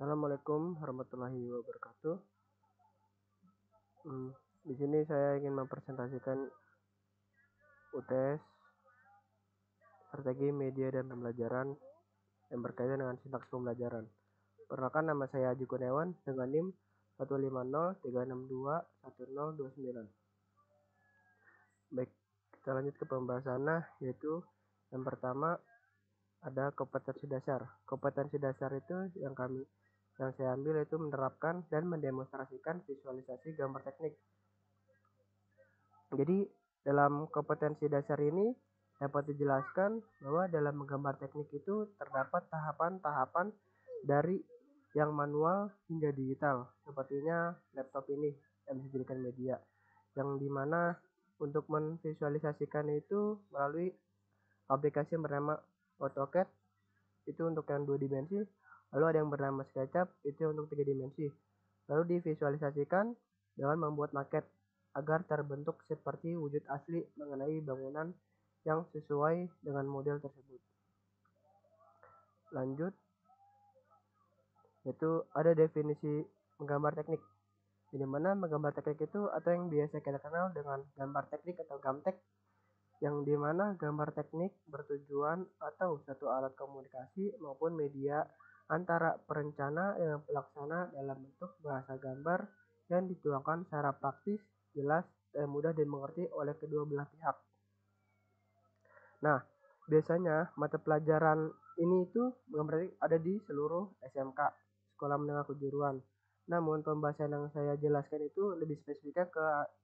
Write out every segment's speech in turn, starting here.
Assalamualaikum warahmatullahi wabarakatuh. Di sini saya ingin mempresentasikan UTS Strategi Media dan Pembelajaran yang berkaitan dengan sintaks pembelajaran. Perkenalkan, nama saya Haji Kurniawan dengan NIM 15036621029. Baik, kita lanjut ke pembahasannya, yaitu yang pertama ada kompetensi dasar. Kompetensi dasar itu yang saya ambil yaitu menerapkan dan mendemonstrasikan visualisasi gambar teknik. Jadi dalam kompetensi dasar ini dapat dijelaskan bahwa dalam menggambar teknik itu terdapat tahapan-tahapan dari yang manual hingga digital. Sepertinya laptop ini yang bisa dijadikan media, yang dimana untuk memvisualisasikan itu melalui aplikasi yang bernama AutoCAD itu untuk yang 2 dimensi, lalu ada yang bernama SketchUp itu untuk 3 dimensi. Lalu divisualisasikan dengan membuat maket agar terbentuk seperti wujud asli mengenai bangunan yang sesuai dengan model tersebut. Lanjut, yaitu ada definisi menggambar teknik. Di mana menggambar teknik itu atau yang biasa kita kenal dengan gambar teknik atau gamtek, yang dimana gambar teknik bertujuan atau satu alat komunikasi maupun media antara perencana dengan pelaksana dalam bentuk bahasa gambar yang dituangkan secara praktis, jelas, dan mudah dimengerti oleh kedua belah pihak. Nah, biasanya mata pelajaran ini itu berarti ada di seluruh SMK, Sekolah Menengah Kejuruan. Namun pembahasan yang saya jelaskan itu lebih spesifiknya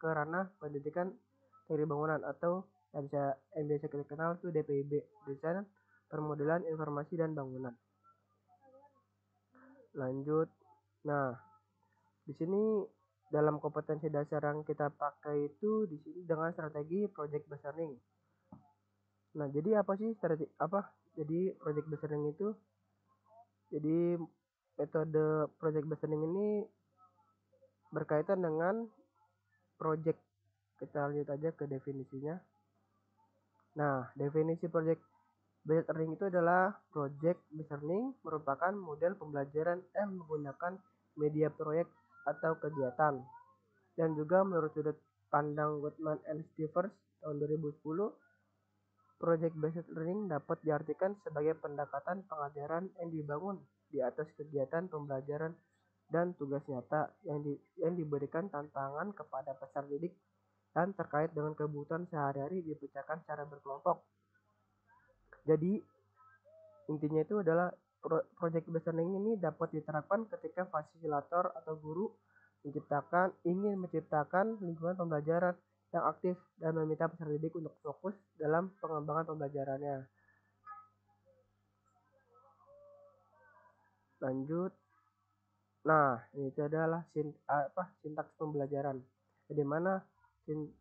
ke ranah pendidikan teknik bangunan atau yang biasa kita kenal itu DPIB, Desain Permodelan Informasi dan Bangunan. Lanjut. Nah, di sini dalam kompetensi dasar yang kita pakai itu di sini dengan strategi project based learning. Nah, jadi apa sih Jadi project based learning itu? Jadi metode project based learning ini berkaitan dengan project. Kita lihat aja ke definisinya. Nah, definisi project based learning itu adalah project based learning merupakan model pembelajaran yang menggunakan media proyek atau kegiatan. Dan juga menurut sudut pandang Gottman and Stevers tahun 2010, project based learning dapat diartikan sebagai pendekatan pengajaran yang dibangun di atas kegiatan pembelajaran dan tugas nyata yang diberikan tantangan kepada peserta didik dan terkait dengan kebutuhan sehari-hari dipecahkan secara berkelompok. Jadi intinya itu adalah project based learning ini dapat diterapkan ketika fasilitator atau guru ingin menciptakan lingkungan pembelajaran yang aktif dan meminta peserta didik untuk fokus dalam pengembangan pembelajarannya. Lanjut. Nah, ini adalah sintaks pembelajaran. Di mana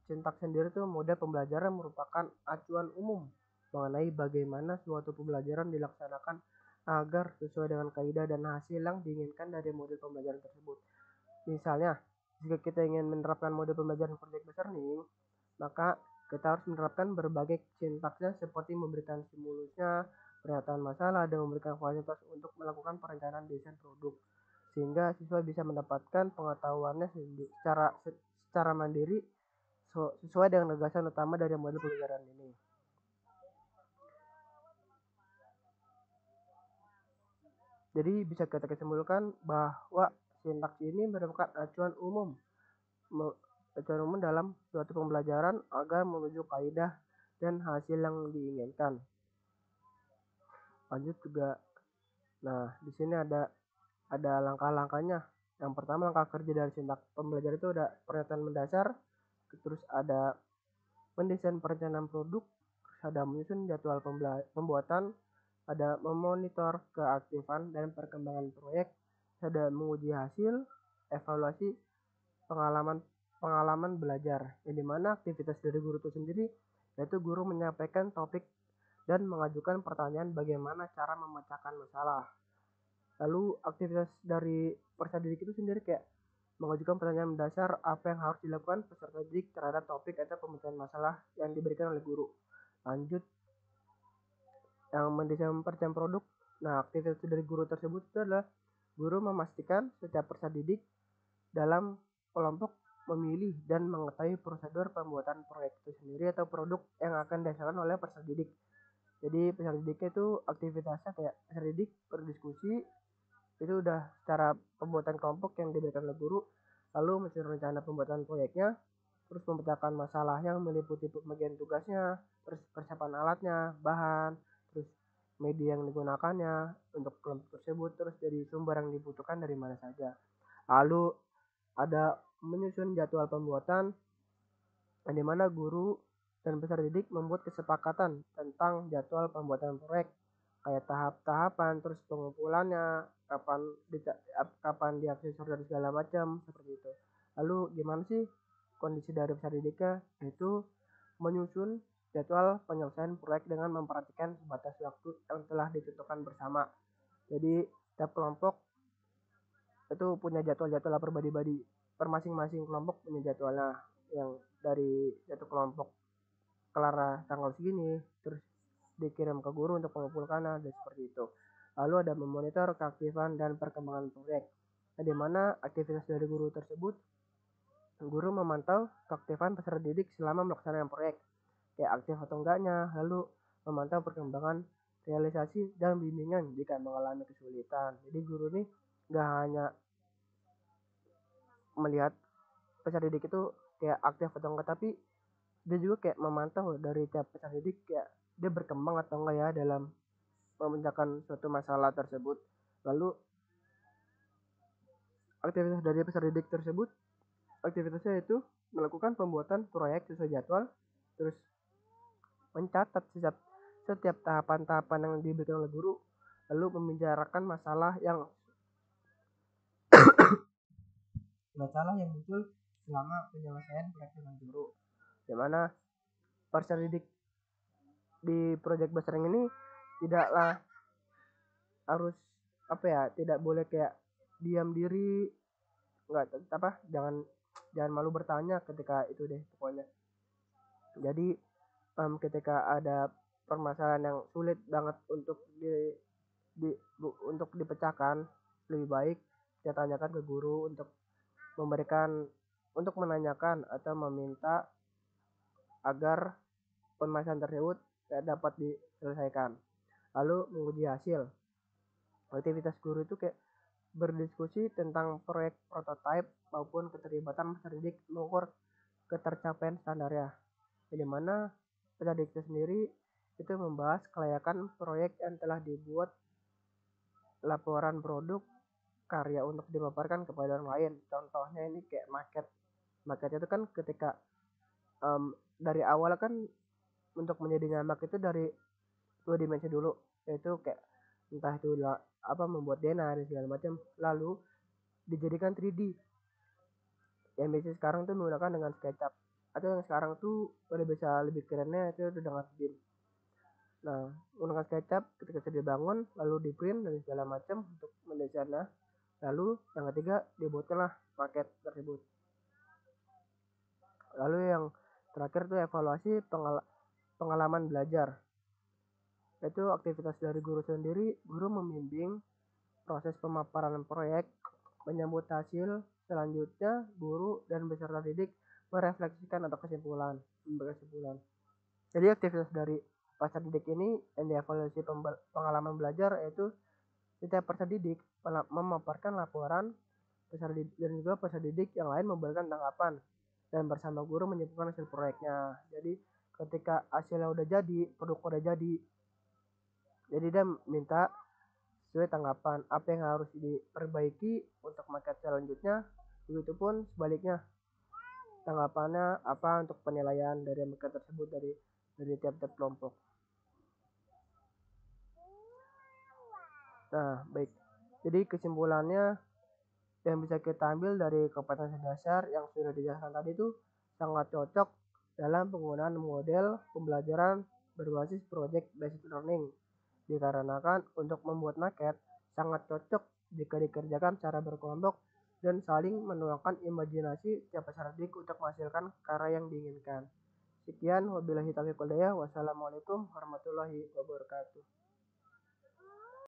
sintaks sendiri itu model pembelajaran merupakan acuan umum mengenai bagaimana suatu pembelajaran dilaksanakan agar sesuai dengan kaidah dan hasil yang diinginkan dari model pembelajaran tersebut. Misalnya, jika kita ingin menerapkan model pembelajaran project based learning, maka kita harus menerapkan berbagai sintaksnya seperti memberikan stimulusnya, pernyataan masalah, dan memberikan fasilitas untuk melakukan perencanaan desain produk, sehingga siswa bisa mendapatkan pengetahuannya secara mandiri sesuai dengan gagasan utama dari model pembelajaran ini. Jadi bisa kita kesimpulan bahwa sintaks ini merupakan acuan umum dalam suatu pembelajaran agar menuju kaidah dan hasil yang diinginkan. Lanjut juga. Nah, di sini ada langkah-langkahnya. Yang pertama, langkah kerja dari sintaks pembelajaran itu ada pernyataan mendasar, terus ada mendesain perencanaan produk, terus ada menyusun jadwal pembuatan, ada memonitor keaktifan dan perkembangan proyek, ada menguji hasil, evaluasi pengalaman belajar, yang dimana aktivitas dari guru itu sendiri yaitu guru menyampaikan topik dan mengajukan pertanyaan bagaimana cara memecahkan masalah. Lalu aktivitas dari peserta didik itu sendiri kayak mengajukan pertanyaan mendasar apa yang harus dilakukan peserta didik terhadap topik atau pemecahan masalah yang diberikan oleh guru. Lanjut, yang mendesain perencanaan produk. Nah, aktivitas dari guru tersebut itu adalah Guru memastikan setiap peserta didik dalam kelompok memilih dan mengetahui prosedur pembuatan proyek itu sendiri atau produk yang akan dihasilkan oleh peserta didik. Jadi peserta didiknya itu aktivitasnya kayak peserta didik berdiskusi, itu udah secara pembuatan kelompok yang diberikan oleh guru, lalu menyusun rencana pembuatan proyeknya, terus memecahkan masalah yang meliputi pembagian tugasnya, terus persiapan alatnya, bahan, terus media yang digunakannya untuk kelompok tersebut, terus dari sumber yang dibutuhkan dari mana saja. Lalu ada menyusun jadwal pembuatan, di mana guru dan peserta didik membuat kesepakatan tentang jadwal pembuatan proyek, kayak tahap-tahapan, terus pengumpulannya, kapan diaksesor dan segala macam seperti itu. Lalu gimana sih kondisi dari peserta didiknya? Yaitu menyusun jadwal penyelesaian proyek dengan memperhatikan batas waktu yang telah ditentukan bersama. Jadi setiap kelompok itu punya jadwal-jadwal pribadi-pribadi, per masing-masing kelompok punya jadwalnya, yang dari satu kelompok kelar tanggal segini terus dikirim ke guru untuk mengumpulkannya dan seperti itu. Lalu ada memonitor keaktifan dan perkembangan proyek, di mana aktivitas dari guru tersebut, guru memantau keaktifan peserta didik selama melaksanakan proyek, kayak aktif atau enggaknya, lalu memantau perkembangan realisasi dan bimbingan jika mengalami kesulitan. Jadi guru ini nggak hanya melihat peserta didik itu kayak aktif atau enggak, tapi dia juga kayak memantau dari tiap peserta didik kayak dia berkembang atau enggak ya dalam memecahkan suatu masalah tersebut. Lalu aktivitas dari peserta didik tersebut, aktivitasnya itu melakukan pembuatan proyek sesuai jadwal, terus mencatat setiap tahapan-tahapan yang diberikan oleh guru, lalu membicarakan masalah yang muncul selama penyelesaian proyek dengan guru, di mana peserta didik di proyek besar ini tidaklah harus tidak boleh kayak diam diri, jangan malu bertanya ketika itu deh pokoknya. Jadi ketika ada permasalahan yang sulit banget untuk untuk dipecahkan, lebih baik kita tanyakan ke guru untuk menanyakan atau meminta agar permasalahan tersebut dapat diselesaikan. Lalu menguji hasil. Aktivitas guru itu kayak berdiskusi tentang proyek prototipe maupun keterlibatan peserta didik mengukur ketercapaian standarnya, di mana peserta didik sendiri itu membahas kelayakan proyek yang telah dibuat, laporan produk karya untuk dipaparkan kepada orang lain. Contohnya ini kayak maket itu kan ketika dari awal kan untuk menjadi nyamak itu dari 2 dimensi dulu, yaitu kayak entah itu membuat denah dan segala macam, lalu dijadikan 3D yang biasanya sekarang tuh menggunakan dengan SketchUp, atau yang sekarang tuh udah bisa lebih kerennya itu dengan BIM. Nah, menggunakan SketchUp ketika sudah dibangun, lalu di print dan segala macam untuk mendesainnya, lalu yang ketiga dibuatkanlah maket tersebut. Lalu yang terakhir tuh evaluasi pengalaman belajar. Itu aktivitas dari guru sendiri. Guru membimbing proses pemaparan proyek, menyambut hasil. Selanjutnya guru dan peserta didik merefleksikan atau kesimpulan. Jadi aktivitas dari peserta didik ini yang dievaluasi pengalaman belajar, yaitu setiap peserta didik memaparkan laporan peserta didik, dan juga peserta didik yang lain memberikan tanggapan dan bersama guru menyimpulkan hasil proyeknya. Jadi ketika hasilnya udah jadi, produk udah jadi dia minta sesuai tanggapan apa yang harus diperbaiki untuk maket selanjutnya, begitupun sebaliknya tanggapannya apa untuk penilaian dari maket tersebut dari tiap-tiap kelompok. Nah, baik. Jadi kesimpulannya yang bisa kita ambil dari kompetensi dasar yang sudah dijelaskan tadi itu sangat cocok dalam penggunaan model pembelajaran berbasis project based learning, dikarenakan untuk membuat maket sangat cocok jika dikerjakan secara berkelompok dan saling menuangkan imajinasi tiap peserta didik untuk menghasilkan karya yang diinginkan. Sekian, wabillahi taufiq wal hidayah. Wassalamualaikum warahmatullahi wabarakatuh.